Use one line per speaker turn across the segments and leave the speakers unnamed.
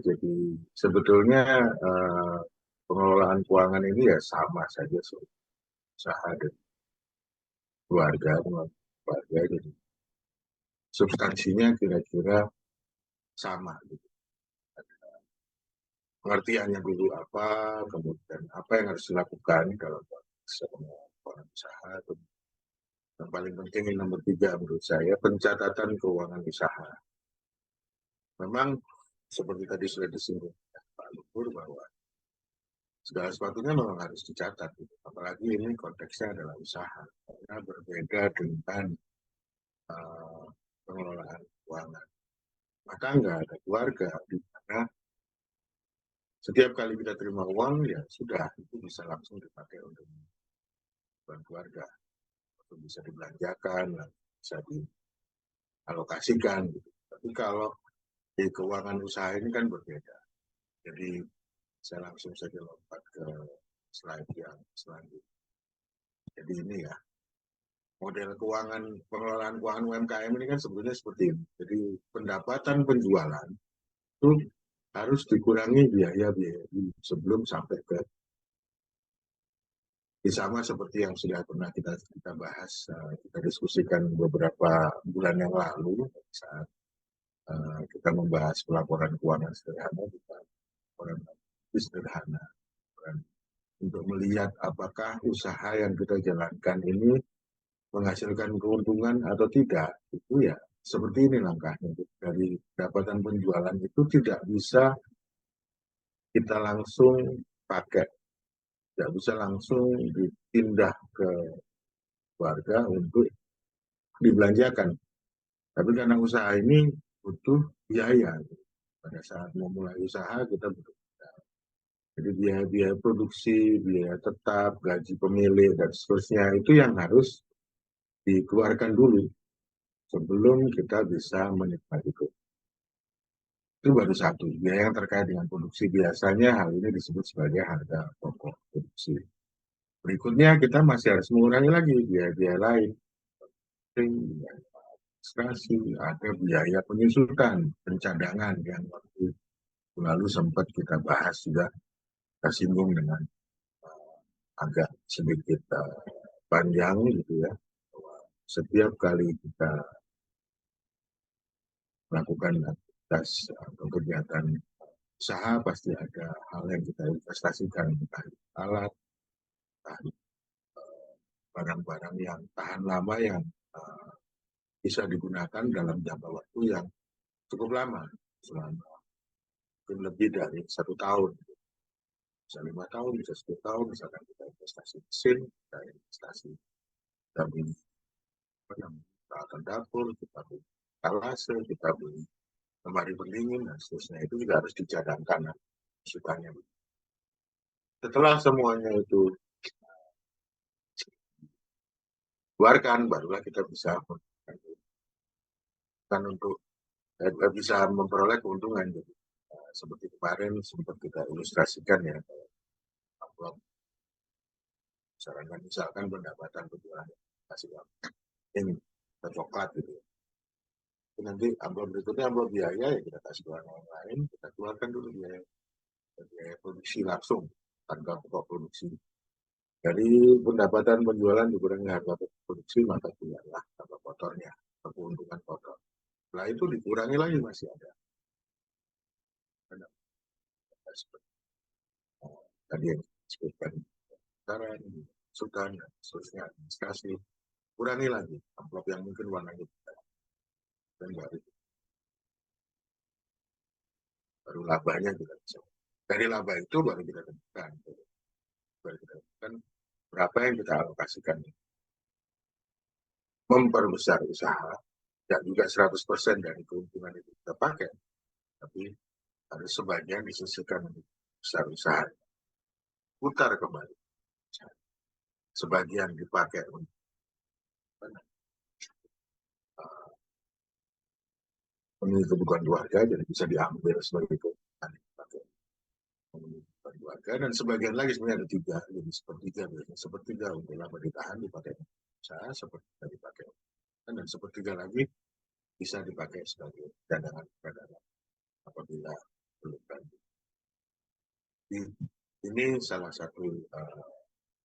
Jadi sebetulnya pengelolaan keuangan ini ya sama saja usaha dan keluarga, keluarga. Jadi substansinya kira-kira sama gitu. Pengertiannya dulu apa, kemudian apa yang harus dilakukan dalam pengelolaan usaha. Yang paling penting yang nomor 3 menurut saya, pencatatan keuangan usaha. Memang seperti tadi sudah disinggung Pak Luhur bahwa segala sesuatunya memang harus dicatat. Gitu. Apalagi ini konteksnya adalah usaha. Karena berbeda dengan pengelolaan keuangan. Maka nggak ada keluarga di mana setiap kali kita terima uang ya sudah itu bisa langsung dipakai untuk keluarga. Atau bisa dibelanjakan, bisa dialokasikan. Gitu. Tapi kalau di keuangan usaha ini kan berbeda. Jadi saya langsung saja lompat ke slide yang selanjutnya. Jadi ini ya, model keuangan, pengelolaan keuangan UMKM ini kan sebetulnya seperti ini. Jadi pendapatan penjualan itu harus dikurangi biaya-biaya sebelum sampai ke sama seperti yang sudah pernah kita bahas, kita diskusikan beberapa bulan yang lalu saat kita membahas pelaporan keuangan sederhana, laporan sederhana. Untuk melihat apakah usaha yang kita jalankan ini menghasilkan keuntungan atau tidak, itu ya seperti ini langkahnya. Dari pendapatan penjualan itu tidak bisa kita langsung pakai, tidak bisa langsung dipindah ke keluarga untuk dibelanjakan. Tapi karena usaha ini butuh biaya. Pada saat memulai usaha kita butuh biaya. Jadi biaya-biaya produksi, biaya tetap, gaji pemilik, dan seterusnya itu yang harus dikeluarkan dulu sebelum kita bisa menikmati itu. Itu baru satu. Biaya yang terkait dengan produksi biasanya hal ini disebut sebagai harga pokok produksi. Berikutnya kita masih harus mengurangi lagi biaya-biaya lain. Administrasi, ada biaya penyusutan, pencadangan yang waktu lalu sempat kita bahas juga, kita singgung dengan agak sedikit panjang gitu ya. Setiap kali kita melakukan aktivitas atau kegiatan usaha pasti ada hal yang kita investasikan, entah alat, entah barang-barang yang tahan lama yang bisa digunakan dalam jangka waktu yang cukup lama, selama mungkin lebih dari 1 tahun, bisa 5 tahun, bisa 10 tahun, misalkan kita investasi mesin, kita investasi dari peralatan dapur, kita beli talase, kita beli lemari pendingin, dan seterusnya itu juga harus dicadangkan masukannya. Setelah semuanya itu keluarkan, barulah kita bisa untuk bisa memperoleh keuntungan. Jadi, seperti kemarin sempat kita ilustrasikan ya, amplop misalkan pendapatan penjualan kasih ini coklat gitu. Nanti amplop berikutnya amplop biaya ya kita kasih ke orang lain, kita keluarkan dulu biaya produksi langsung, harga pokok produksi. Dari pendapatan penjualan dikurangi harga produksi, maka keluarlah harga kotornya, keuntungan kotor. Setelah itu dikurangi lagi masih ada. Tadi yang disebutkan saran, masukan, dan seterusnya administrasi, kurangi lagi amplop yang mungkin warnanya tidak, dan baru labanya kita bisa. Dari laba itu baru kita tentukan, berapa yang kita alokasikan. Memperbesar usaha, dan juga 100% dari keuntungan itu kita pakai, tapi harus sebagian disisihkan untuk besar usaha. Putar kembali. Sebagian dipakai untuk memenuhi kebutuhan keluarga, jadi bisa diambil sebagai kebutuhan dipakai memenuhi kebutuhan keluarga, dan sebagian lagi sebenarnya ada 3, jadi sepertiga untuk laba ditahan dipakai usaha, sepertiga dipakai, dan sepertiga lagi bisa dipakai sebagai cadangan apabila perlu. Ini salah satu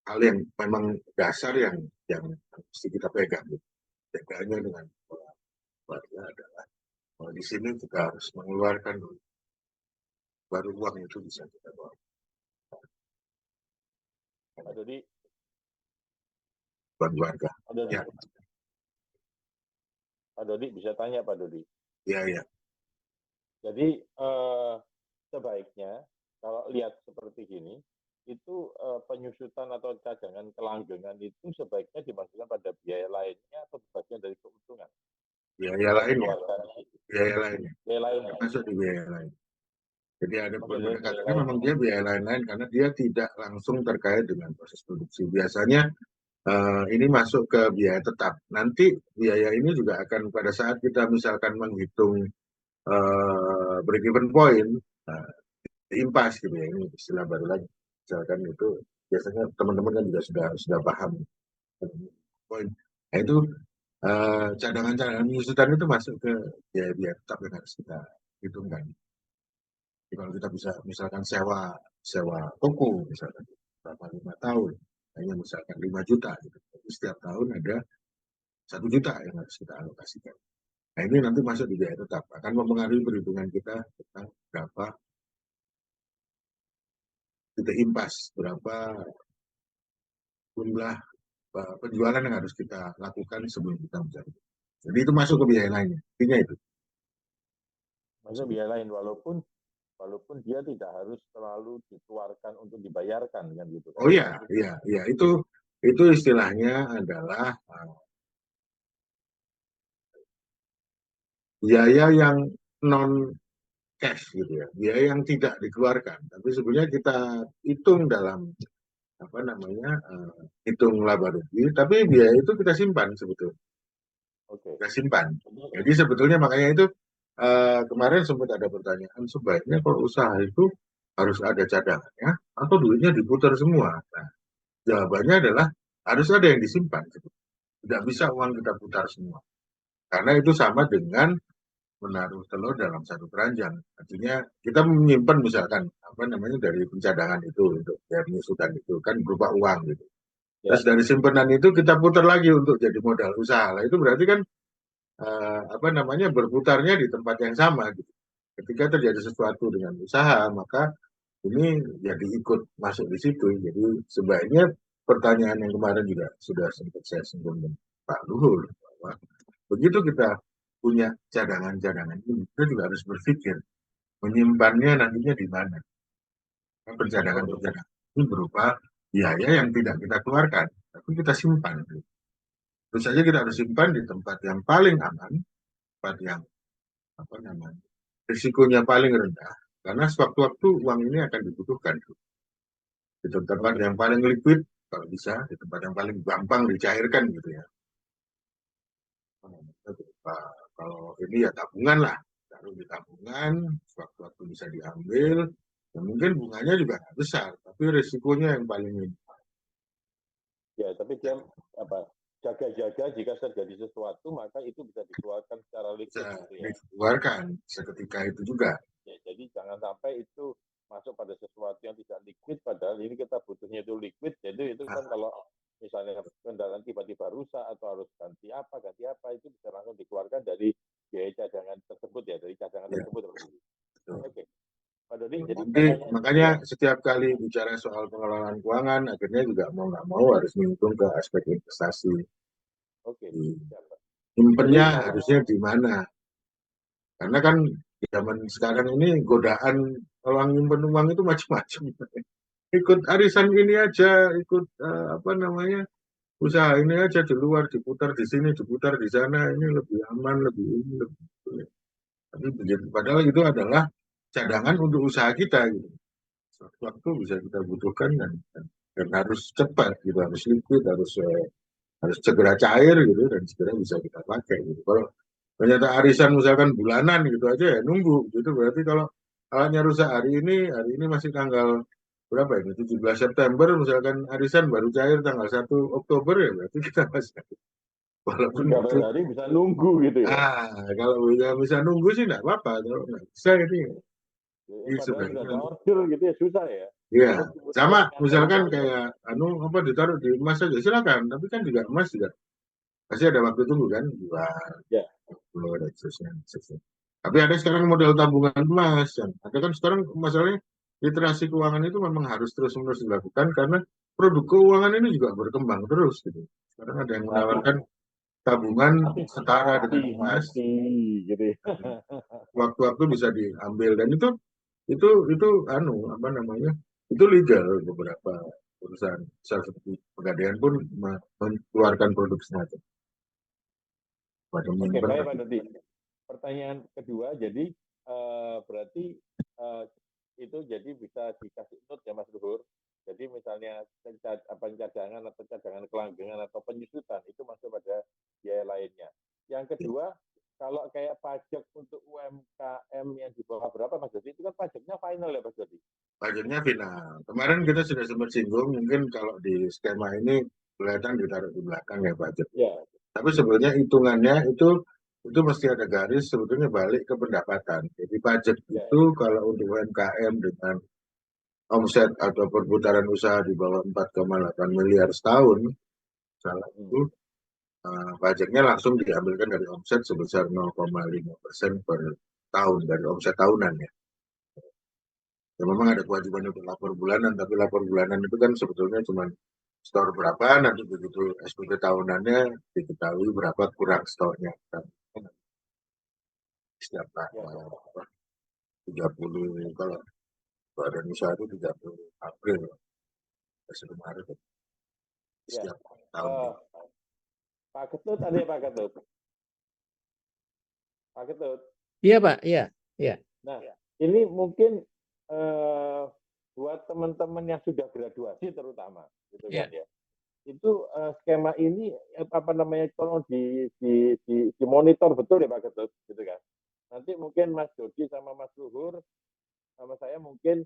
hal yang memang dasar yang mesti kita pegang. Jaganya dengan keluarga adalah di sini kita harus mengeluarkan baru uang itu bisa kita bawa.
Pak Dodi,
Buat keluarga.
Pak Dodi,
Ya,
Pak Dodi bisa tanya Pak Dodi.
ya, ya.
Jadi sebaiknya kalau lihat seperti ini, itu penyusutan atau cadangan kelanggengan itu sebaiknya dimasukkan pada biaya lainnya atau bagian dari keuntungan.
Biaya lainnya, biaya lainnya,
Biaya lainnya.
masuk di biaya lain. Jadi ada
Masuk dari biaya
pendekatannya memang
lainnya.
dia biaya lain-lain karena dia tidak langsung terkait dengan proses produksi. Biasanya ini masuk ke biaya tetap. Nanti biaya ini juga akan pada saat kita misalkan menghitung break even point, impas gitu ya, ini istilah baru lagi. Misalkan itu biasanya teman-teman kan juga sudah paham poin. Nah itu cadangan-cadangan penyusutan itu masuk ke biaya-biaya tetap yang harus kita hitungkan. Jadi kalau kita bisa misalkan sewa toko misalkan berapa 5 tahun, hanya misalkan 5 juta gitu. Jadi setiap tahun ada 1 juta yang harus kita alokasikan. Nah ini nanti masuk di biaya tetap, akan mempengaruhi perhitungan kita tentang berapa kita impas, berapa jumlah penjualan yang harus kita lakukan sebelum kita mencari. Jadi itu masuk ke biaya lainnya. Intinya itu.
Masuk biaya lain walaupun dia tidak harus terlalu dikeluarkan untuk dibayarkan kan gitu kan.
Oh iya, iya, iya. Itu istilahnya adalah biaya yang non cash gitu ya, biaya yang tidak dikeluarkan. Tapi sebenarnya kita hitung dalam apa namanya, hitung laba rugi, tapi biaya itu kita simpan sebetulnya.
Oke.
Kita simpan. Jadi sebetulnya makanya itu kemarin sempat ada pertanyaan, sebaiknya kalau usaha itu harus ada cadangannya atau duitnya diputar semua. Nah, jawabannya adalah harus ada yang disimpan. Tidak bisa uang kita putar semua. Karena itu sama dengan menaruh telur dalam satu keranjang. Artinya kita menyimpan misalkan apa namanya dari pencadangan itu untuk biaya penyusutan itu kan berupa uang gitu.
Ya.
Terus dari simpanan itu kita putar lagi untuk jadi modal usaha. Nah, itu berarti kan apa namanya berputarnya di tempat yang sama gitu. Ketika terjadi sesuatu dengan usaha, maka ini jadi ikut masuk di situ. Jadi sebaiknya pertanyaan yang kemarin juga sudah sempat saya singgung dengan Pak Luhur bahwa begitu kita punya cadangan-cadangan ini, kita juga harus berpikir menyimpannya nantinya di mana. Pencadangan-pencadangan ini berupa biaya yang tidak kita keluarkan, tapi kita simpan. Terus saja kita harus simpan di tempat yang paling aman, tempat yang apa namanya risikonya paling rendah, karena sewaktu-waktu uang ini akan dibutuhkan. Di tempat yang paling liquid, kalau bisa, di tempat yang paling gampang dicairkan gitu ya. Kalau ini ya tabungan lah, taruh di tabungan, sewaktu-waktu bisa diambil, ya mungkin bunganya juga nggak besar, tapi risikonya yang paling minimal.
Ya, tapi dia apa jaga-jaga jika terjadi sesuatu maka itu bisa dikeluarkan secara liquid
Bisa
gitu ya.
dikeluarkan seketika itu juga.
Ya, jadi jangan sampai itu masuk pada sesuatu yang tidak liquid padahal ini kita butuhnya itu liquid. Jadi itu kan kalau misalnya kendaraan tiba-tiba rusak atau harus ganti apa itu bisa langsung dikeluarkan dari biaya cadangan tersebut ya, dari cadangan
Ya,
tersebut. Oke. Pak Dodi,
jadi
jadi
makanya setiap kali bicara soal pengelolaan keuangan, akhirnya juga mau nggak mau harus nyinggung ke aspek investasi.
oke.
Simpennya harusnya di mana? Karena kan zaman sekarang ini godaan orang nyimpen uang itu macam-macam. Ikut arisan ini aja, ikut apa namanya usaha ini aja di luar, diputar di sini, diputar di sana, ini lebih aman, lebih ini, lebih itu. Tapi begitu, padahal itu adalah cadangan untuk usaha kita gitu. Waktu bisa kita butuhkan dan harus cepat gitu, harus liquid, harus segera cair gitu dan segera bisa kita pakai gitu. Kalau ternyata arisan misalkan bulanan gitu aja ya nunggu gitu, berarti kalau alatnya rusak hari ini masih tanggal berapa ini 17 September misalkan arisan baru cair tanggal 1 Oktober ya berarti kita masih walaupun itu
hari bisa nunggu gitu ya.
kalau bisa nunggu sih nggak apa-apa, kalau nggak bisa ini Ini
Padahal sudah ada
sebaiknya.
order gitu ya, susah ya.
Iya,
Terus kemudian
sama misalkan
nyantolnya,
kayak apa ditaruh di emas aja silakan, tapi kan juga emas juga pasti ada waktu tunggu kan, jual,
ya,
keluar dan seterusnya, seterusnya. Tapi ada sekarang model tabungan emas, yang ada kan sekarang masalahnya literasi keuangan itu memang harus terus-menerus dilakukan karena produk keuangan ini juga berkembang terus gitu. Sekarang ada yang
nah,
menawarkan tabungan setara dengan emas,
hati-hati gitu ya.
waktu-waktu bisa diambil dan itu anu apa namanya itu legal beberapa perusahaan besar seperti Pegadaian pun mengeluarkan produk semacam pada
Oke,
menyimpan
baik Pak
tapi
Dodi. Pertanyaan kedua, jadi berarti eh, itu jadi bisa dikasih note ya Mas Luhur. Jadi misalnya apa cadangan atau cadangan kelanggengan atau penyusutan itu masuk pada biaya lainnya. Yang kedua, kalau kayak pajak untuk UMKM yang di bawah berapa Mas Dodi, itu kan pajaknya final ya Mas Dodi?
pajaknya final. Kemarin kita sudah sempat singgung mungkin kalau di skema ini kelihatan ditaruh di belakang ya pajak.
Ya,
Tapi sebetulnya hitungannya itu mesti ada garis sebetulnya balik ke pendapatan. Jadi pajak
ya,
itu kalau untuk UMKM dengan omset atau perputaran usaha di bawah 4,8 miliar setahun, salah itu pajaknya langsung diambilkan dari omset sebesar 0,5% per tahun dari omset tahunan ya. Ya memang ada kewajiban untuk lapor bulanan, tapi lapor bulanan itu kan sebetulnya cuma store berapa, nanti begitu SPT tahunannya diketahui berapa kurang stoknya. Kan setiap
ya,
tanggal 30, kalau badan usaha itu 30 April, sampai Maret,
ya.
setiap tahun.
Eh, Pak Ketut ada ya Pak Ketut? Pak Ketut.
Iya Pak, iya, iya.
Nah, ini mungkin buat teman-teman yang sudah graduasi terutama, gitu kan ya. Itu skema ini apa namanya tolong di monitor betul ya Pak Ketut, gitu kan. Nanti mungkin Mas Dodi sama Mas Luhur sama saya mungkin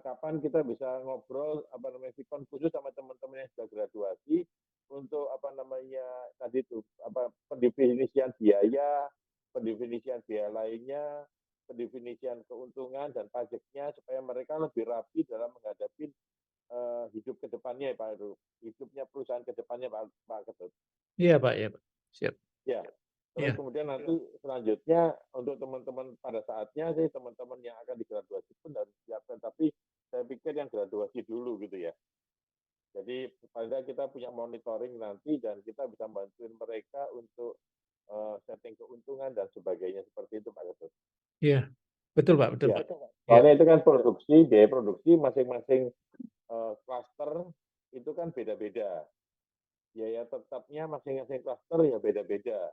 kapan kita bisa ngobrol apa namanya sikon khusus sama teman-teman yang sudah graduasi untuk apa namanya tadi itu apa pendefinisian biaya lainnya, pendefinisian keuntungan dan pajaknya supaya mereka lebih rapi dalam menghadapi hidup ke depannya Pak Heru, hidupnya perusahaan ke depannya Pak Ketut.
Iya Pak, iya Pak. Siap.
Ya. Terus
Iya.
kemudian nanti selanjutnya untuk teman-teman pada saatnya sih teman-teman yang akan digraduasi pun harus siapkan. Tapi saya pikir yang graduasi dulu gitu ya. Jadi paling tidak kita punya monitoring nanti dan kita bisa bantuin mereka untuk setting keuntungan dan sebagainya seperti itu Pak Ketut.
Iya. Betul Pak, betul
Ya.
Pak. Iya.
Soalnya itu kan biaya produksi masing-masing klaster itu kan beda-beda. Biaya tetapnya masing-masing klaster ya beda-beda.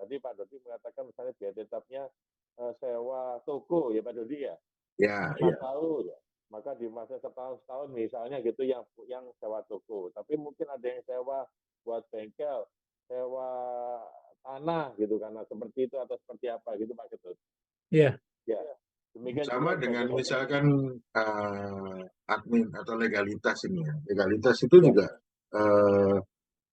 Tadi Pak Dodi mengatakan misalnya biaya tetapnya sewa toko ya Pak Dodi ya,
Ya,
4 tahun. Maka di masa setahun misalnya gitu yang sewa toko. Tapi mungkin ada yang sewa buat bengkel, sewa tanah gitu karena seperti itu atau seperti apa gitu Pak Ketut.
Iya.
Ya. Demikian
sama
juga
dengan
bagaimana.
misalkan admin atau legalitas ini ya. Legalitas itu
Ya,
juga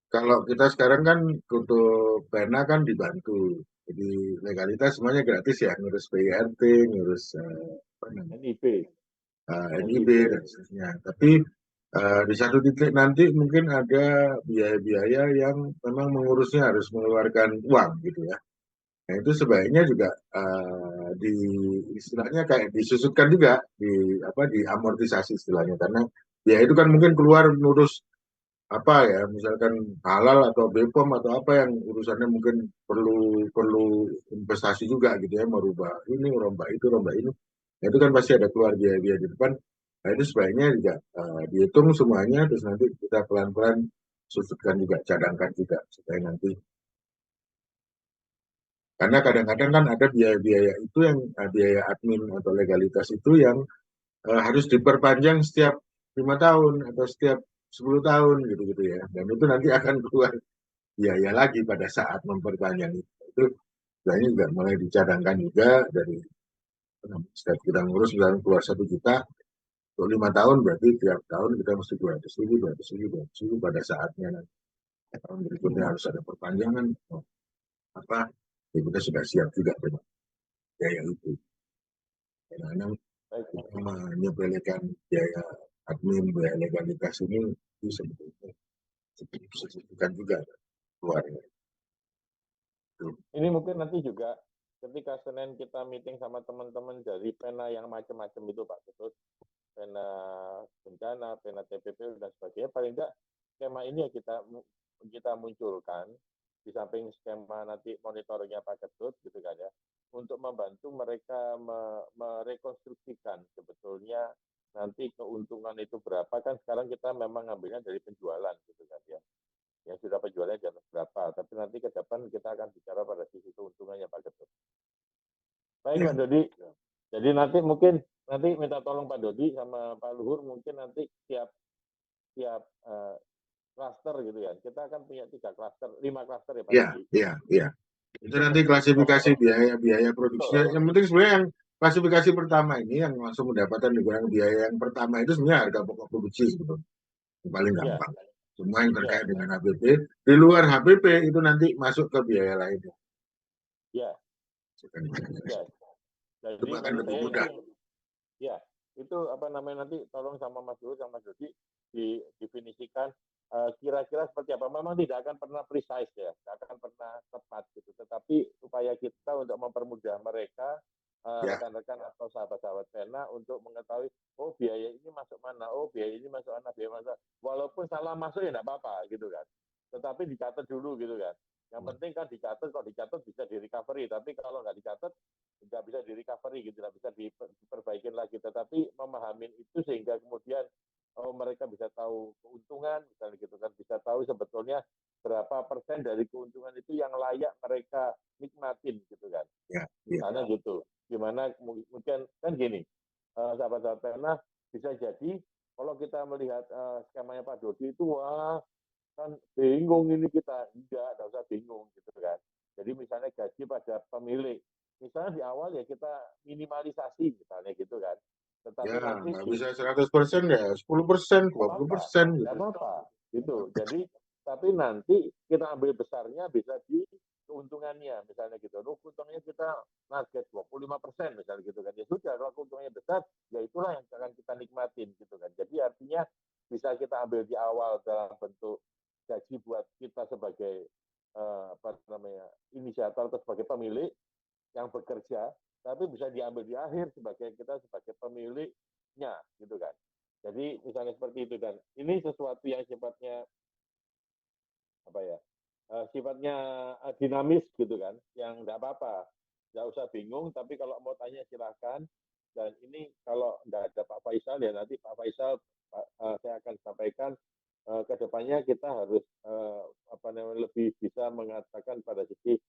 kalau kita sekarang kan untuk pena kan dibantu. Jadi legalitas semuanya gratis ya, ngurus PIRT, ngurus apa namanya,
NIB.
NIB dan seterusnya. Tapi di satu titik nanti mungkin ada biaya-biaya yang memang mengurusnya harus mengeluarkan uang gitu ya. Nah itu sebaiknya juga di istilahnya kayak disusutkan juga di apa di amortisasi istilahnya karena ya itu kan mungkin keluar ngurus apa ya misalkan halal atau BPOM atau apa yang urusannya mungkin perlu perlu investasi juga gitu ya merubah ini rombak ini. Nah, itu kan pasti ada keluar biaya-biaya di depan. Nah itu sebaiknya juga dihitung semuanya terus nanti kita pelan-pelan susutkan juga cadangkan juga supaya nanti karena kadang-kadang kan ada biaya-biaya itu yang biaya admin atau legalitas itu yang harus diperpanjang setiap 5 tahun atau setiap 10 tahun gitu-gitu ya. Dan itu nanti akan keluar biaya lagi pada saat memperpanjang itu. Itu sebenarnya juga mulai dicadangkan juga dari setiap kita ngurus misalnya keluar 1 juta untuk 5 tahun berarti tiap tahun kita mesti 200 ribu, 200 ribu, 200 ribu pada saatnya nanti. Tahun berikutnya harus ada perpanjangan. Oh, apa? Ya kita sudah siap juga dengan biaya itu. Kadang-kadang
Baik.
menyepelekan biaya admin, biaya legalitas ini itu sebetulnya signifikan juga keluarnya.
Ini mungkin nanti juga ketika Senin kita meeting sama teman-teman dari pena yang macam-macam itu Pak Ketut, pena bencana, pena TPP dan sebagainya, paling tidak skema ini ya kita munculkan di samping skema nanti monitoringnya Pak Ketut gitu kan ya, untuk membantu mereka merekonstruksikan sebetulnya nanti keuntungan itu berapa. Kan sekarang kita memang ngambilnya dari penjualan gitu kan ya, yang sudah penjualnya di atas berapa, tapi nanti ke depan kita akan bicara pada sisi keuntungannya Pak Ketut. Baik
Ya.
Pak Dodi, jadi nanti mungkin minta tolong Pak Dodi sama Pak Luhur mungkin nanti tiap klaster gitu ya. Kita akan punya 5 klaster ya Pak Dodi.
Iya. Itu nanti klasifikasi biaya produksinya. Yang penting sebenarnya yang klasifikasi pertama ini yang langsung mendapatkan dikurangi biaya yang pertama itu sebenarnya harga pokok produksi gitu. Yang paling gampang. Semua yang terkait dengan HPP. Di luar HPP itu nanti masuk ke biaya lainnya.
Ya.
Itu akan lebih mudah.
Ya, itu nanti tolong sama Mas Luhur sama Mas Dodi didefinisikan kira-kira seperti apa. Memang tidak akan pernah precise ya, tidak akan pernah tepat gitu. Tetapi upaya kita untuk mempermudah mereka, rekan-rekan atau sahabat-sahabat pena untuk mengetahui, oh biaya ini masuk mana, oh biaya ini masuk mana, biaya masuk. Walaupun salah masuk ya tidak apa-apa gitu kan. Tetapi dicatat dulu gitu kan. Yang penting kan dicatat, kalau dicatat bisa di recovery. Tapi kalau nggak dicatat, nggak bisa di recovery gitu, nggak bisa diperbaikin lagi. Tetapi memahami itu sehingga kemudian mereka bisa tahu keuntungan, misalnya gitu kan, bisa tahu sebetulnya berapa persen dari keuntungan itu yang layak mereka nikmatin gitu kan. Misalnya gitu. Gimana mungkin kan gini, sahabat-sahabat pena bisa jadi kalau kita melihat skemanya Pak Dodi itu wah kan bingung ini kita, enggak usah bingung gitu kan. Jadi misalnya gaji pada pemilik, misalnya di awal ya kita minimalisasi misalnya gitu kan. Tetapi nanti
nggak bisa 100% ya, 10%, 20% gitu.
Nggak apa-apa, gitu. Jadi tapi nanti kita ambil besarnya bisa di keuntungannya misalnya gitu. Keuntungannya kita target 25% misalnya gitu kan. Ya sudah, kalau keuntungannya besar, ya itulah yang akan kita nikmatin gitu kan. Jadi artinya bisa kita ambil di awal dalam bentuk gaji buat kita sebagai inisiator atau sebagai pemilik yang bekerja, tapi bisa diambil di akhir kita sebagai pemiliknya gitu kan. Jadi misalnya seperti itu, dan ini sesuatu yang sifatnya sifatnya dinamis gitu kan, yang nggak apa-apa, nggak usah bingung. Tapi kalau mau tanya silahkan. Dan ini kalau nggak ada Pak Faisal ya nanti Pak Faisal saya akan sampaikan kedepannya kita harus lebih bisa mengatakan pada sisi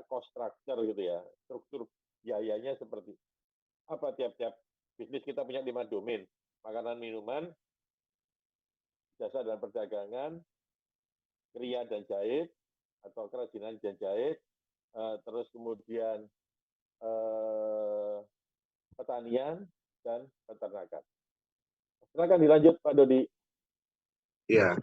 cost structure gitu ya, struktur biayanya seperti apa. Tiap-tiap bisnis kita punya 5 domain: makanan minuman, jasa dan perdagangan, kriya dan jahit atau kerajinan dan jahit, terus kemudian pertanian dan peternakan. Silakan dilanjut Pak Dodi.
Ya,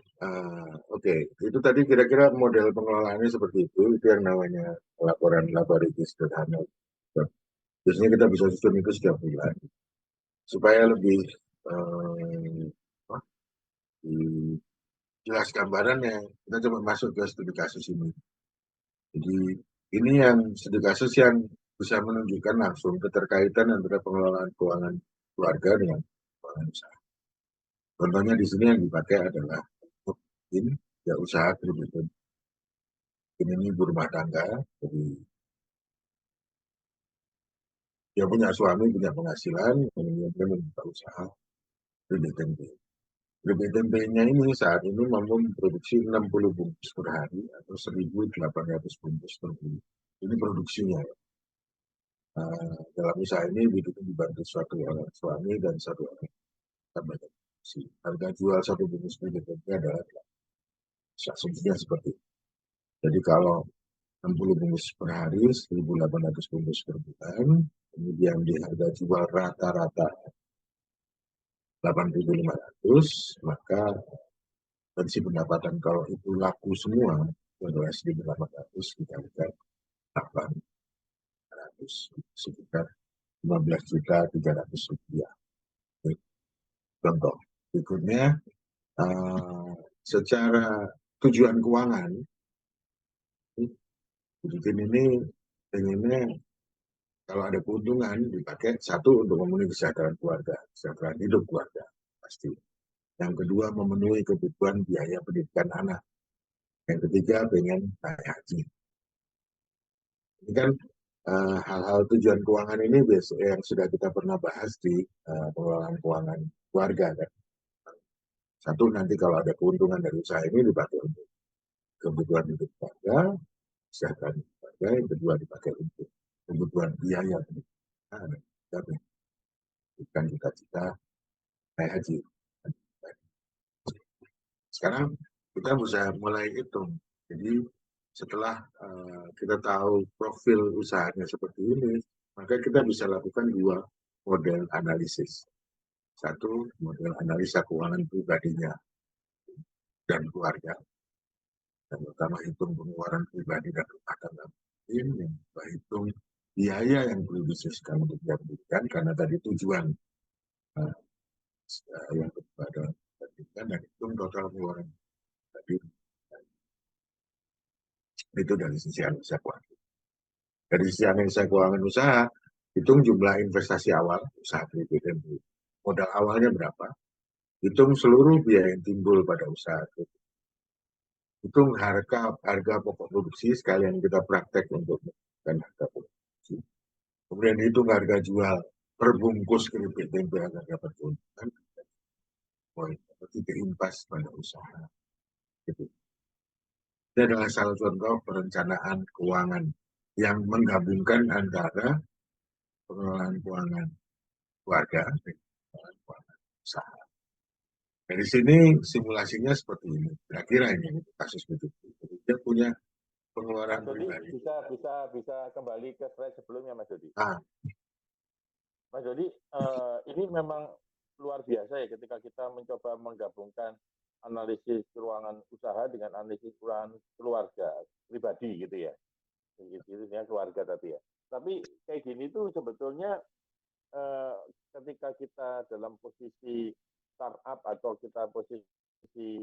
oke. Itu tadi kira-kira model pengelolaannya seperti itu yang namanya laporan laboratory sederhana. Biasanya kita bisa susun itu setiap bulan supaya lebih jelas gambarannya. Kita coba masuk ke studi kasus ini. Jadi ini yang studi kasus yang bisa menunjukkan langsung keterkaitan antara pengelolaan keuangan keluarga dengan keuangan usaha. Contohnya di sini yang dipakai adalah mungkin ya usaha kredit. Ini ibu rumah tangga, jadi dia punya suami, punya penghasilan, kemudian dia membuka usaha kredit tempe. Kredit tempenya ini saat ini mampu memproduksi 60 bungkus per hari atau 1.800 bungkus per bulan. Ini produksinya. Dalam usaha ini dibantu suatu orang suami dan satu orang tambahnya. Harga jual satu bungkus kredit tempe adalah asumsinya seperti itu. Jadi kalau 60 bungkus per hari, 1.800 bungkus per bulan, kemudian di harga jual rata-rata 8.500, maka dari si pendapatan kalau itu laku semua, itu adalah 1.800 dikalikan 800, sekitar Rp15.300.000. Contoh berikutnya, secara tujuan keuangan, Budin ini pengennya kalau ada keuntungan dipakai, satu untuk memenuhi kesejahteraan keluarga, kesejahteraan hidup keluarga pasti. Yang kedua, memenuhi kebutuhan biaya pendidikan anak. Yang ketiga, pengen naik haji. Ini kan hal-hal tujuan keuangan ini yang sudah kita pernah bahas di pengelolaan keuangan keluarga kan. Satu, nanti kalau ada keuntungan dari usaha ini dipakai untuk kebutuhan hidup keluarga, kesehatan keluarga. Yang kedua dipakai untuk kebutuhan biaya pendidikan, bukan cita-cita naik haji. Sekarang kita bisa mulai hitung. Jadi setelah kita tahu profil usahanya seperti ini, maka kita bisa lakukan dua model analisis. Satu, model analisa keuangan pribadinya dan keluarga. Yang pertama, hitung pengeluaran pribadi dan rumah tangga. Yang kedua, hitung biaya yang perlu disisihkan untuk pendidikan, karena tadi tujuan yang kedua adalah pendidikan, dan hitung total pengeluaran tadi. Itu dari sisi analisa keuangan. Dari sisi analisa keuangan usaha, hitung jumlah investasi awal usaha dan modal awalnya berapa, hitung seluruh biaya yang timbul pada usaha itu, hitung harga pokok produksi sekalian kita praktek untuk menggunakan harga produksi, kemudian hitung harga jual per bungkus keripik tempe agar dapat keuntungan, seperti keimpas pada usaha. Gitu. Ini adalah salah contoh perencanaan keuangan yang menggabungkan antara pengelolaan keuangan keluarga dan pengelolaan keuangan usaha. Dari sini simulasinya seperti ini. Kira-kira ini kasus itu. Dia punya pengeluaran pribadi.
Bisa kembali ke slide sebelumnya, Mas Dodi. Mas Dodi, ini memang luar biasa ya ketika kita mencoba menggabungkan analisis keuangan usaha dengan analisis keuangan keluarga pribadi gitu ya. Gitu ya, keluarga tadi ya. Tapi kayak gini tuh sebetulnya ketika kita dalam posisi startup atau kita posisi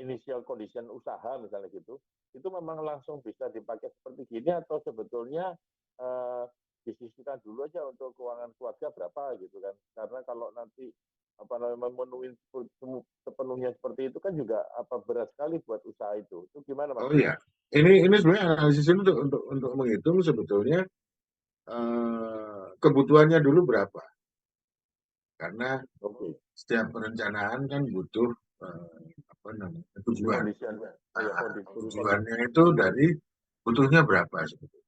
initial condition usaha misalnya gitu, itu memang langsung bisa dipakai seperti gini atau sebetulnya disisihkan dulu aja untuk keuangan keluarga berapa gitu kan? Karena kalau nanti memenuhi sepenuhnya seperti itu kan juga berat sekali buat usaha itu. Itu gimana Mas?
Oh iya, ini sebenarnya analisis ini untuk menghitung sebetulnya kebutuhannya dulu berapa. Karena setiap perencanaan kan butuh tujuan. Tujuannya itu dari butuhnya berapa sebetulnya.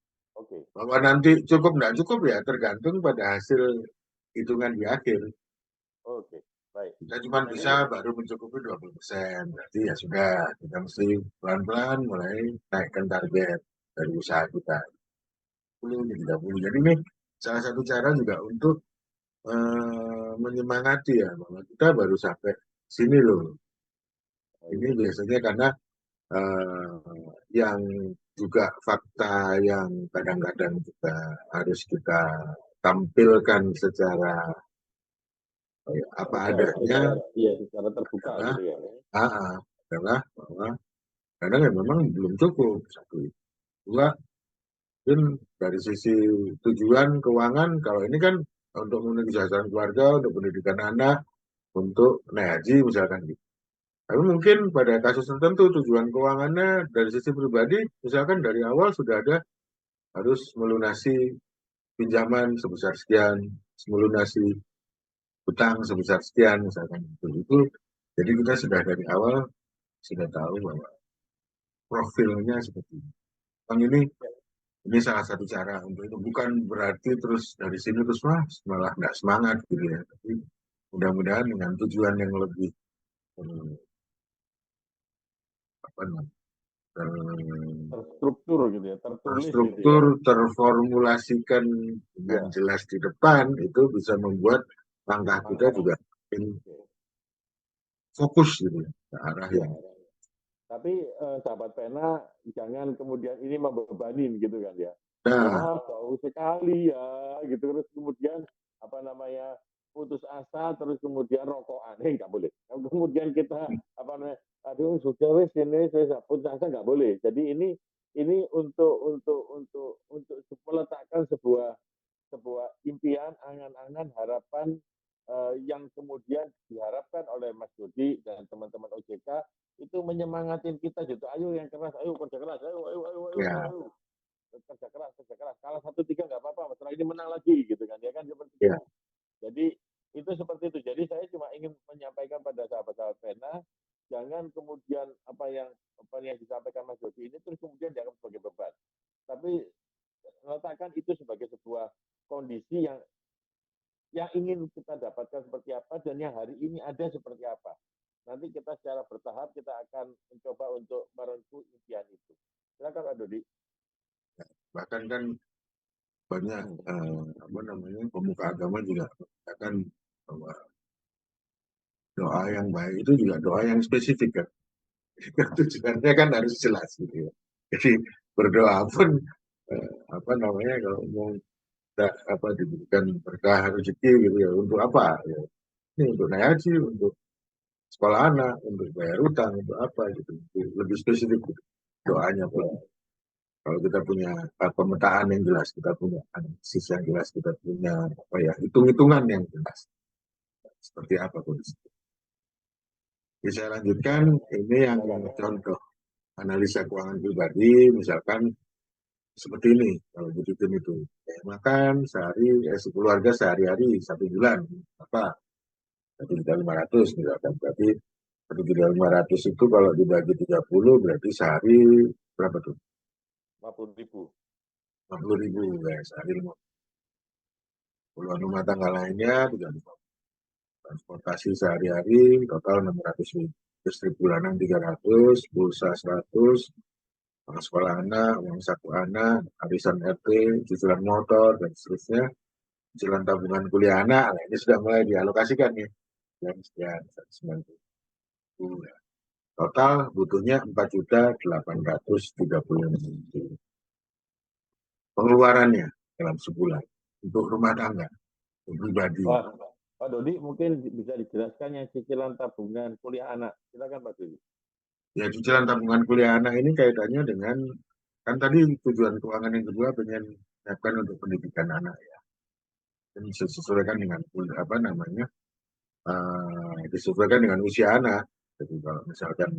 Bahwa nanti cukup nggak cukup ya tergantung pada hasil hitungan di akhir.
Baik.
Kita cuma bisa baru mencukupi 20%. Berarti ya sudah, kita mesti pelan-pelan mulai naikkan target dari usaha kita. 10, 30. Jadi ini salah satu cara juga untuk menyemangati ya, bahwa kita baru sampai sini loh. Ini biasanya karena yang juga fakta yang kadang-kadang harus kita tampilkan secara apa adanya,
secara terbuka gitu ya.
Adalah bahwa kadang ya memang belum cukup. Satu, dua, mungkin dari sisi tujuan keuangan, kalau ini kan untuk memenuhi kesejahteraan keluarga, untuk pendidikan anak, untuk naik haji misalkan gitu. Tapi mungkin pada kasus tertentu tujuan keuangannya dari sisi pribadi, misalkan dari awal sudah ada harus melunasi pinjaman sebesar sekian, melunasi hutang sebesar sekian, misalkan itu. Jadi kita sudah dari awal sudah tahu bahwa profilnya seperti ini. Ini salah satu cara untuk itu. Bukan berarti terus dari sini terus malah nggak semangat gitu ya. Tapi mudah-mudahan dengan tujuan yang lebih
terstruktur gitu ya, tertulis
terstruktur, gitu ya. Terformulasikan dengan jelas di depan, itu bisa membuat langkah kita juga fokus gitu ya, ke arah yang.
Tapi sahabat pena jangan kemudian ini membebani gitu kan ya.
Nah,
wah jauh sekali ya, gitu. Terus kemudian apa namanya putus asa, terus kemudian rokokan, nggak boleh. Kemudian kita apa namanya, aduh sudah wes ini saya putus asa nggak boleh. Jadi ini untuk meletakkan sebuah sebuah impian, angan-angan, harapan yang kemudian diharapkan oleh Mas Dodi dan teman-teman OJK itu menyemangatin kita gitu. Ayo yang keras, ayo kerja keras,
ya,
ayo kerja keras, kerja keras. Kalah 1-3 nggak apa-apa, setelah ini menang lagi gitu kan, ya kan seperti
ya,
itu. Jadi itu seperti itu. Jadi saya cuma ingin menyampaikan pada sahabat-sahabat pena, jangan kemudian apa yang disampaikan Mas Dodi ini terus kemudian dianggap sebagai beban. Tapi letakkan itu sebagai sebuah kondisi yang ingin kita dapatkan seperti apa dan yang hari ini ada seperti apa. Nanti kita secara bertahap kita akan mencoba untuk merengkuh impian itu. Silakan Pak Dodi.
bahkan kan banyak apa namanya pemuka agama juga mengatakan bahwa doa yang baik itu juga doa yang spesifik kan. Tujuannya kan harus jelas gitu ya. Jadi berdoa pun apa namanya kalau mau apa diberikan berkah rezeki gitu ya untuk apa ya, ini untuk naik haji, untuk sekolah anak, untuk bayar utang, untuk apa gitu, lebih spesifik gitu. Doanya pun kalau kita punya pemetaan yang jelas, kita punya analisis yang jelas, kita punya apa ya hitung-hitungan yang jelas seperti apa kondisi. Bisa lanjutkan ini yang contoh analisa keuangan pribadi, misalkan seperti ini kalau butuhin itu makan sehari sekeluarga sehari-hari 1 bulan apa 1.500.000 misalkan, berarti 1.500.000 itu kalau dibagi 30 berarti sehari berapa tuh?
50.000.
50.000 ya sehari. Puluhan rumah tangga lainnya juga transportasi sehari-hari total 600.000, listrik bulanan 300, pulsa 100, uang sekolah anak, uang saku anak, arisan RT, cicilan motor dan seterusnya, cicilan tabungan kuliah anak. Nah, ini sudah mulai dialokasikan nih. Sekian 190.000. Total butuhnya 4.830.000. Pengeluarannya dalam sebulan untuk rumah tangga, untuk pribadi.
Wah, Pak Dodi mungkin bisa dijelaskan yang cicilan tabungan kuliah anak. Silakan Pak Dodi.
Ya, cicilan tabungan kuliah anak ini kaitannya dengan, kan tadi tujuan keuangan yang kedua pengen menyiapkan untuk pendidikan anak ya. Dan disesuaikan dengan apa namanya, disesuaikan dengan usia anak. Jadi kalau misalkan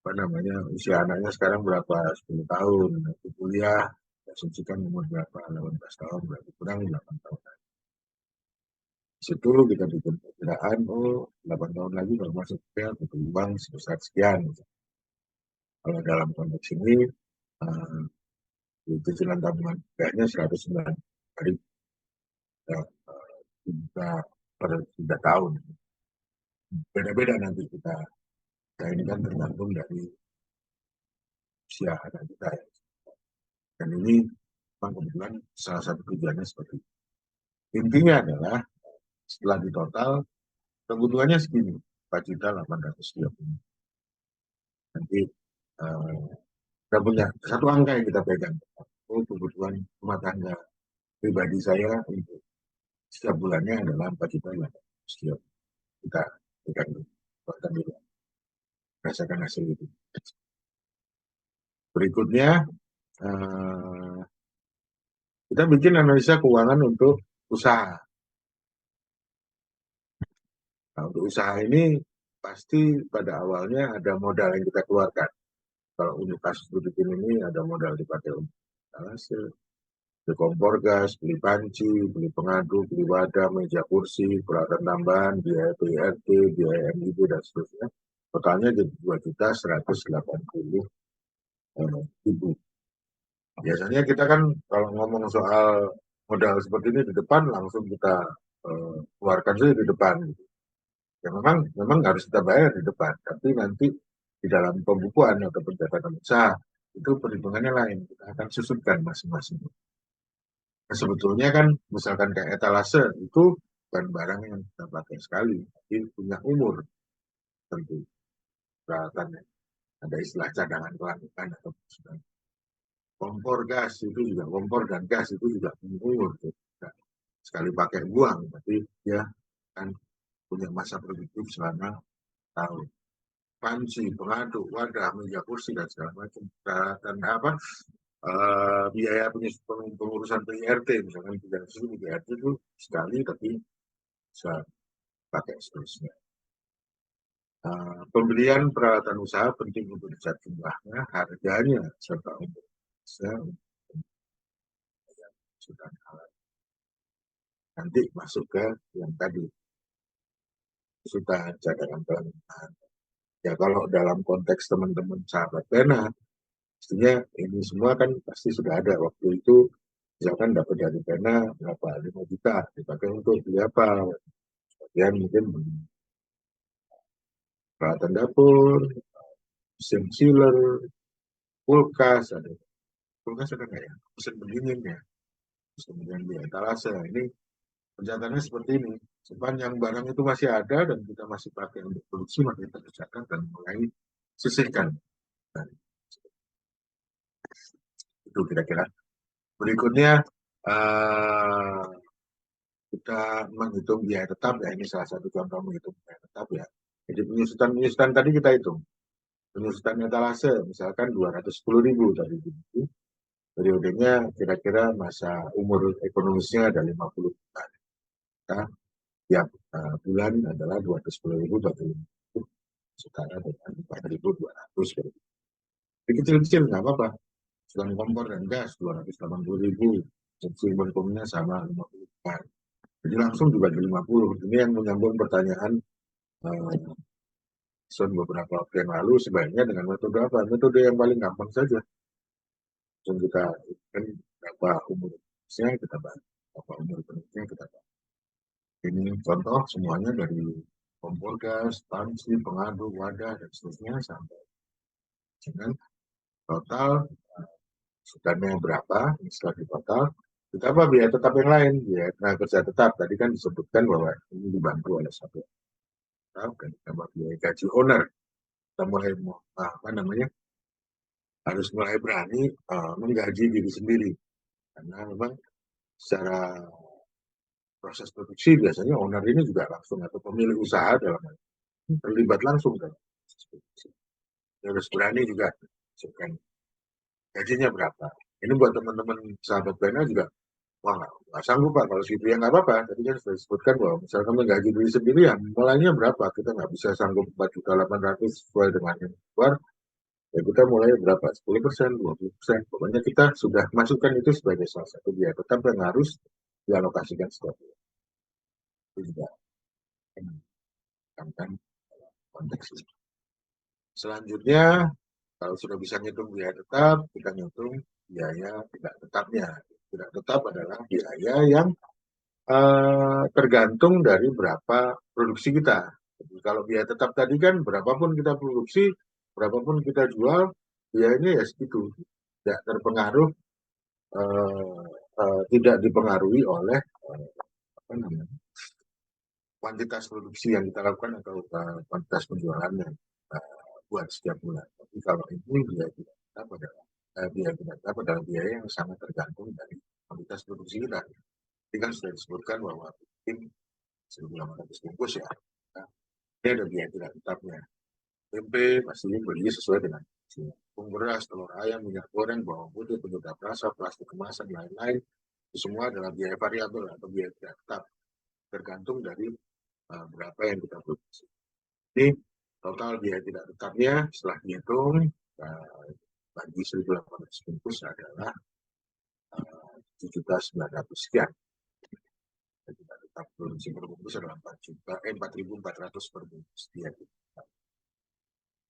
apa namanya usia anaknya sekarang berapa 10 tahun, nanti kuliah, asumsikan umur berapa 18 tahun, berarti kurang 8 tahun. Di situ kita bikin perkiraan, oh 8 tahun lagi kalau masuk kuliah butuh uang sebesar sekian. Kalau dalam konteks ini, uh, cicilan tabungan kayaknya 109 hari ya, kita per 3 tahun. Beda-beda nanti kita ini kan tergantung dari usia anak kita ya. Dan ini memang kebetulan salah satu tujuannya seperti itu. Intinya adalah setelah ditotal kebutuhannya segini 4.830.000. Nanti kita punya satu angka yang kita pegang. Oh, kebutuhan rumah tangga pribadi saya untuk setiap bulannya adalah 4.830.000. Kita pegang itu. Rasakan hasil itu. Berikutnya kita bikin analisa keuangan untuk usaha. Nah, untuk usaha ini pasti pada awalnya ada modal yang kita keluarkan. Kalau untuk kasus bikin ini ada modal dipakai untuk hasil, beli kompor gas, beli panci, beli pengaduk, beli wadah, meja kursi, peralatan tambahan, biaya PRT, biaya MIB dan seterusnya. Totalnya jadi 2.180.000. Biasanya kita kan kalau ngomong soal modal seperti ini di depan langsung kita keluarkan saja di depan. Gitu. Ya memang harus kita bayar di depan, tapi nanti di dalam pembukuan atau pencatatan usaha itu perhitungannya lain. Kita akan susutkan masing-masing. Nah, sebetulnya kan misalkan kayak etalase itu bukan barang yang kita pakai sekali, tapi punya umur tentu. Peralatannya ada istilah cadangan kelangkaan atau sebagainya. kompor gas itu juga, kompor dan gas itu juga mengukur. Sekali pakai buang, tapi dia kan punya masa produktif selama tahun. Panci, pengaduk, wadah, meja kursi dan segala macam. Dan apa? Biaya pengurusan PIRT, misalkan 300.000 PIRT itu sekali, tapi bisa pakai seterusnya. Pembelian peralatan usaha penting untuk dicatat jumlahnya, harganya, serta untuk sudah nanti masuk ke yang tadi sudah cadangan penerimaan. Ya kalau dalam konteks teman-teman sahabat pena, pastinya ini semua kan pasti sudah ada waktu itu. Misalkan dapat dari pena berapa 5 juta dipakai untuk beli apa? Sebagian mungkin peralatan dapur, mesin sealer, kulkas ada. Kulkas ada nggak ya? Mesin pendingin ya. Kemudian di etalase. Ini pencatatannya seperti ini. Sepanjang barang itu masih ada dan kita masih pakai untuk produksi, maka kita catat dan mulai sisihkan. Nah, itu kira-kira. Berikutnya kita menghitung biaya tetap ya. Ini salah satu contoh menghitung biaya tetap ya. Jadi penyusutan tadi kita hitung. Penyusutan etalase misalkan 210.000 tadi. Periodenya kira-kira masa umur ekonomisnya ada 50 bulan. Nah, tiap bulan adalah 210.000 bagi 50 setara dengan 4.200. Jadi kecil-kecil nggak apa-apa. Selain kompor dan gas 280.000. Subsidi berkomnya sama 50 bulan. Jadi langsung dibagi 50. Ini yang menyambung pertanyaan beberapa waktu yang lalu, sebaiknya dengan metode apa? Metode yang paling gampang saja. Langsung kita kan berapa umurnya kita bahas, berapa umur penuhnya kita bahas. Ini contoh semuanya dari kompor gas, panci, pengaduk, wadah, dan seterusnya sampai dengan total sukannya berapa, setelah di total. Ditambah biaya tetap yang lain, biaya tenaga kerja tetap. Tadi kan disebutkan bahwa ini dibantu oleh satu tetap dan ditambah biaya gaji owner. Kita mulai harus mulai berani menggaji diri sendiri, karena memang secara proses produksi biasanya owner ini juga langsung atau pemilik usaha dalam terlibat langsung dalam proses produksi. Harus berani juga kan gajinya berapa. Ini buat teman-teman sahabat pena juga, wah nggak sanggup Pak kalau segitu ya nggak apa-apa. Tadi kan sudah disebutkan bahwa misalkan menggaji diri sendiri ya mulainya berapa, kita nggak bisa sanggup 4.800.000 sesuai dengan yang keluar. Ya kita mulai berapa? 10%, 20%. Pokoknya kita sudah masukkan itu sebagai salah satu biaya tetap yang harus dialokasikan setiap bulan. Itu juga kan konteks ini. Selanjutnya, kalau sudah bisa ngitung biaya tetap, kita ngitung biaya tidak tetapnya. Tidak tetap adalah biaya yang tergantung dari berapa produksi kita. Jadi, kalau biaya tetap tadi kan berapapun kita produksi, berapapun kita jual, biayanya ya segitu. Tidak terpengaruh, tidak dipengaruhi oleh kuantitas produksi yang kita lakukan atau kuantitas penjualan yang buat setiap bulan. Tapi kalau ini biaya tidak tetap adalah biaya yang sangat tergantung dari kuantitas produksi kita. Ini kan sudah disebutkan bahwa mungkin 1.800 bungkus ya. Nah, ini ada biaya tidak tetapnya. Tempe pastinya beli sesuai dengan tepung beras, telur ayam, minyak goreng, bawang putih, penyedap rasa, plastik kemasan, lain-lain. Itu semua adalah biaya variabel atau biaya tidak tetap. Tergantung dari berapa yang kita produksi. Ini total biaya tidak tetapnya setelah dihitung bagi 1.800 bungkus adalah 7.900 sekian. Tidak tetap produksi per bungkus adalah 4.400 per bungkus.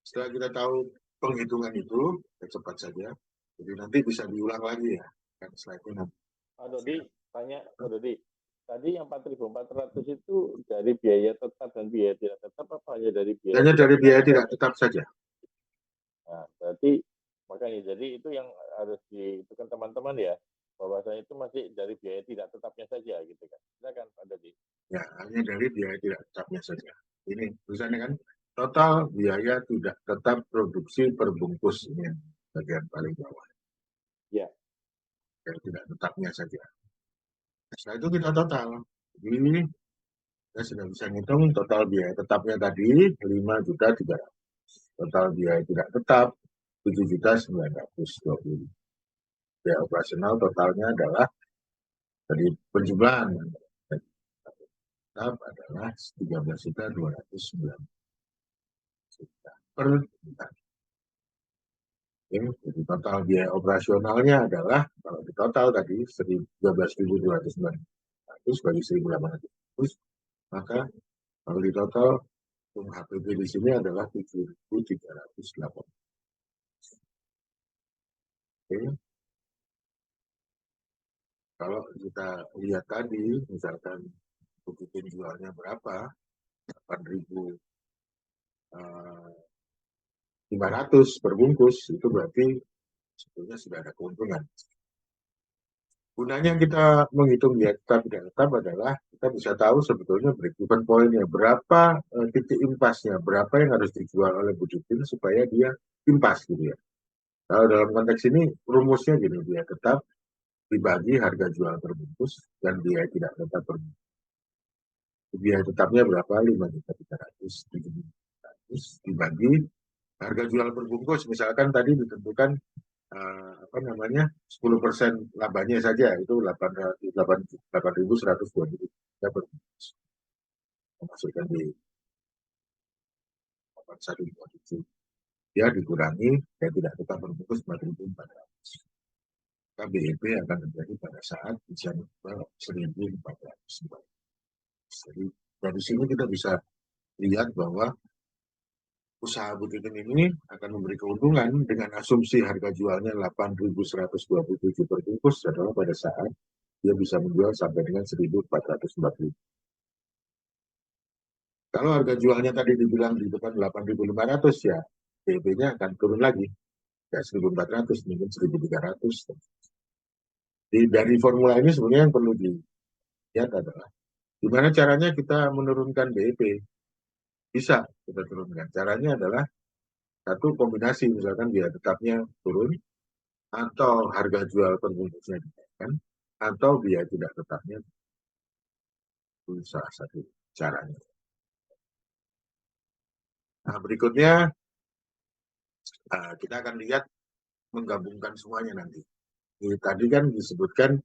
Setelah kita tahu penghitungan itu, cepat saja. Jadi nanti bisa diulang lagi ya. Kan slide-nya nanti.
Pak Dodi, tanya Pak Dodi. Tadi yang 4.400 itu dari biaya tetap dan biaya tidak tetap apa hanya dari biaya?
Hanya dari biaya tidak tetap saja.
Nah, berarti makanya jadi itu yang harus dihitung teman-teman ya, bahwasanya itu masih dari biaya tidak tetapnya saja gitu kan. Silakan Pak Dodi.
Ya, hanya dari biaya tidak tetapnya saja. Ini tulisannya kan total biaya tidak tetap produksi per bungkus, ini bagian paling bawah.
Ya.
biaya tidak tetapnya saja. Setelah itu kita total. Jadi kita sudah bisa ngitung total biaya tetapnya tadi 5.300.000. Total biaya tidak tetap 7.920.000. Biaya operasional totalnya adalah dari penjumlahan tetap adalah 13.209.000 per bulan. Jadi total biaya operasionalnya adalah kalau di total tadi 13.209 bagi 1.800, maka kalau di total HPP di sini adalah 7.308. Oke. Kalau kita lihat tadi, misalkan buku penjualnya berapa, 8.500 per bungkus, itu berarti sebetulnya sudah ada keuntungan. Gunanya kita menghitung biaya tetap tidak tetap adalah kita bisa tahu sebetulnya break-even point-nya, berapa titik impasnya, berapa yang harus dijual oleh Buditin supaya dia impas gitu ya. Kalau dalam konteks ini rumusnya gini, biaya tetap dibagi harga jual per bungkus dan biaya tidak tetap per bungkus. Biaya tetapnya berapa? 5.300.000 dibagi harga jual per bungkus. Misalkan tadi ditentukan 10% labanya saja, itu 8.120 per bungkus. Masukkan di 8127. Ya dikurangi, ya tidak tetap berbungkus 4.400. KBIP akan terjadi pada saat bisa menjual 1.400. Jadi dari sini kita bisa lihat bahwa usaha Buditin ini akan memberi keuntungan dengan asumsi harga jualnya 8.127 per bungkus adalah pada saat dia bisa menjual sampai dengan 1.440. Kalau harga jualnya tadi dibilang di depan 8.500 ya, BB-nya akan turun lagi. Ya 1.400, mungkin 1.300. Dari formula ini sebenarnya yang perlu dilihat adalah gimana caranya kita menurunkan BEP. Bisa kita turunkan. Caranya adalah satu kombinasi, misalkan biaya tetapnya turun, atau harga jual per bungkusnya dinaikkan, atau biaya tidak tetapnya. Itu salah satu caranya. Nah, berikutnya kita akan lihat menggabungkan semuanya nanti. Tadi kan disebutkan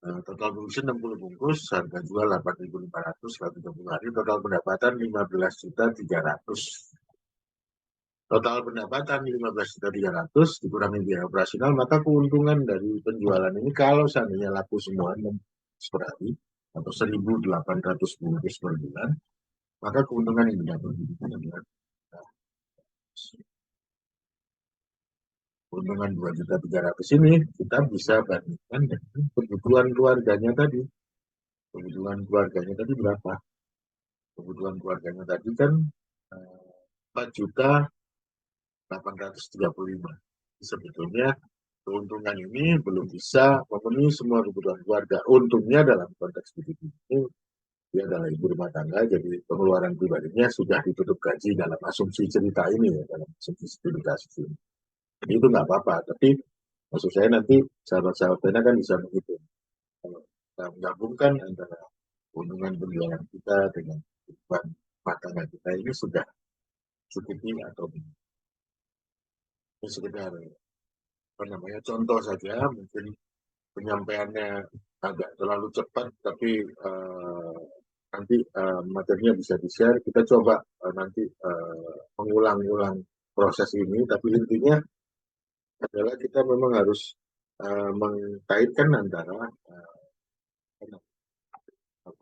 total produksi 60 bungkus, harga jual 8.500, 120 hari, total pendapatan 15.300. Total pendapatan 15.300 dikurangi biaya operasional, maka keuntungan dari penjualan ini kalau seandainya laku semua per hari atau 1.800 bungkus per bulan, maka keuntungan yang didapat adalah keuntungan 2.300.000 ini kita bisa bandingkan dengan kebutuhan keluarganya tadi. Kebutuhan keluarganya tadi berapa? Kebutuhan keluarganya tadi kan 4.835. Sebetulnya keuntungan ini belum bisa memenuhi semua kebutuhan keluarga. Untungnya dalam konteks begitu ini dia adalah ibu rumah tangga, jadi pengeluaran pribadinya sudah ditutup gaji dalam asumsi cerita ini ya, dalam asumsi studi kasus ini. Jadi itu nggak apa-apa, tapi maksud saya nanti sahabat-sahabatnya kan bisa begitu. Kalau kita menggabungkan antara keuntungan penjualan kita dengan kehidupan rumah tangga kita ini sudah cukupi atau belum. Ini sekedar contoh saja, mungkin penyampaiannya agak terlalu cepat, tapi nanti materinya bisa di-share. Kita coba nanti mengulang-ulang proses ini, tapi intinya adalah kita memang harus mengkaitkan antara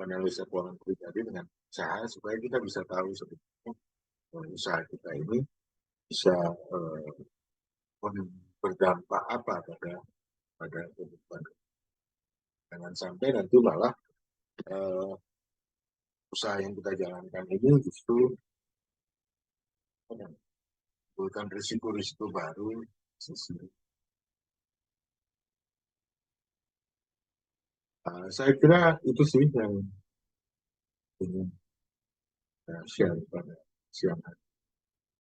analisa keuangan pribadi dengan usaha supaya kita bisa tahu sebetulnya usaha kita ini bisa berdampak apa pada kehidupan. Jangan sampai nanti malah usaha yang kita jalankan ini justru menimbulkan risiko-risiko baru. Saya kira itu sih yang ingin share pada siang hari.